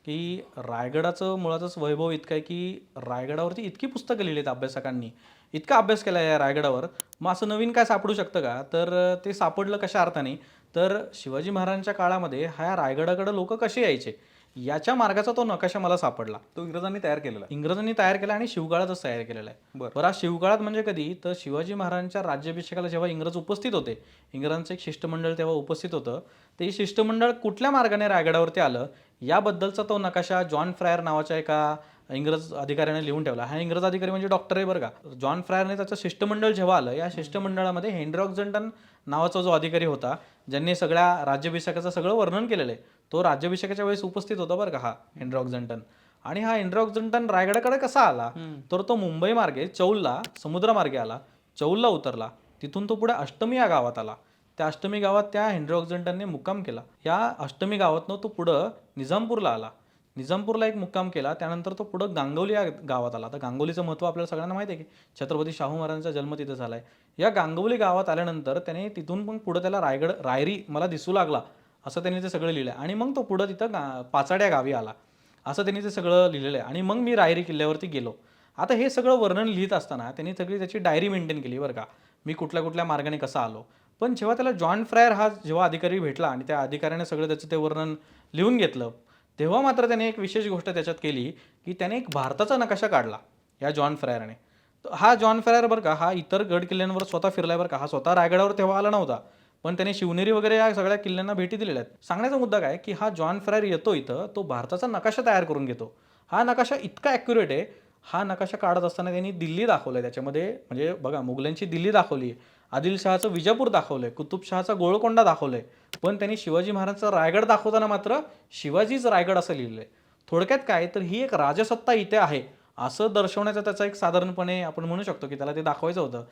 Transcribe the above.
की रायगडाचं मुळातच वैभव इतकं आहे की रायगडावरती इतकी पुस्तकं लिहिली आहेत अभ्यासकांनी, इतका अभ्यास केला आहे या रायगडावर. मग असं नवीन काय सापडू शकतं का? तर ते सापडलं कशा अर्थाने, तर शिवाजी महाराजांच्या काळामध्ये ह्या रायगडाकडे लोकं कसे यायचे, याच्या मार्गाचा तो नकाशा मला सापडला. तो इंग्रजांनी तयार केलेला आहे. इंग्रजांनी तयार केला आणि शिवकाळातच तयार केलेला आहे. बरं. बरं, हा शिवकाळात म्हणजे कधी, तर शिवाजी महाराजांच्या राज्याभिषेकाला जेव्हा इंग्रज उपस्थित होते, इंग्रजांचं एक शिष्टमंडळ तेव्हा उपस्थित होतं. ते शिष्टमंडळ कुठल्या मार्गाने रायगडावरती आलं, याबद्दलचा तो नकाशा जॉन फ्रायर नावाच्या एका इंग्रज अधिकाऱ्याने लिहून ठेवला. हा इंग्रज अधिकारी म्हणजे डॉक्टर आहे बरं का. जॉन फ्रायरने त्याचं शिष्टमंडळ जेव्हा आलं, या शिष्टमंडळामध्ये हेनरी ऑक्झंटन नावाचा जो अधिकारी होता, ज्यांनी सगळ्या राज्याभिषेकाचं सगळं वर्णन केलेलं आहे, तो राज्याभिषेकाच्या वेळेस उपस्थित होता बरं का हा हेनरी ऑक्झंटन. आणि हा हेनरी ऑक्झंटन रायगडाकडे कसा आला, तर तो मुंबई मार्गे चौलला समुद्रमार्गे आला, चौलला उतरला, तिथून तो पुढे अष्टमी या गावात आला. त्या अष्टमी गावात त्या हेनरी ऑक्झंटनने मुक्काम केला. या अष्टमी गावातनं तो पुढं निजामपूरला आला, निजामपूरला एक मुक्काम केला. त्यानंतर तो पुढं गांगवली या गावात आला. आता गांगवलीचं महत्त्व आपल्याला सगळ्यांना माहिती आहे की छत्रपती शाहू महाराजांचा जन्म तिथं झाला आहे. या गांगवली गावात आल्यानंतर त्याने तिथून पण पुढं त्याला रायरी मला दिसू लागला, असं त्यांनी ते सगळं लिहिलं. आणि मग तो पुढं तिथं पाचाड्या गावी आला, असं त्यांनी ते सगळं लिहिलेलं आहे. आणि मग मी रायरी किल्ल्यावरती गेलो. आता हे सगळं वर्णन लिहित असताना त्यांनी सगळी त्याची डायरी मेंटेन केली बरं का, मी कुठल्या कुठल्या मार्गाने कसा आलो. पण जेव्हा त्याला जॉन फ्रायर हा जेव्हा अधिकारी भेटला आणि त्या अधिकाऱ्याने सगळं त्याचं ते वर्णन लिहून घेतलं, तेव्हा मात्र त्याने एक विशेष गोष्ट त्याच्यात केली की त्याने एक भारताचा नकाशा काढला या जॉन फ्रायरने. हा जॉन फ्रायर बरं का, हा इतर गड किल्ल्यांवर स्वतः फिरलाय बरं का, हा स्वतः रायगडावर तेव्हा आला नव्हता, पण त्याने शिवनेरी वगैरे या सगळ्या किल्ल्यांना भेटी दिलेल्या आहेत. सांगण्याचा मुद्दा काय की हा जॉन फ्रायर येतो इथं, तो भारताचा नकाशा तयार करून घेतो. हा नकाशा इतका ॲक्युरेट आहे, हा नकाशा काढत असताना त्यांनी दिल्ली दाखवलं आहे त्याच्यामध्ये. म्हणजे बघा, मुघलांची दिल्ली दाखवली आहे, आदिलशहाचं विजापूर दाखवलं आहे, कुतुबशहाचा गोळकोंडा दाखवलं आहे, पण त्यांनी शिवाजी महाराजांचा रायगड दाखवताना मात्र शिवाजीच रायगड असं लिहिलं आहे. थोडक्यात काय, तर ही एक राजसत्ता इथे आहे असं दर्शवण्याचा त्याचा एक साधारणपणे आपण म्हणू शकतो की त्याला ते दाखवायचं होतं.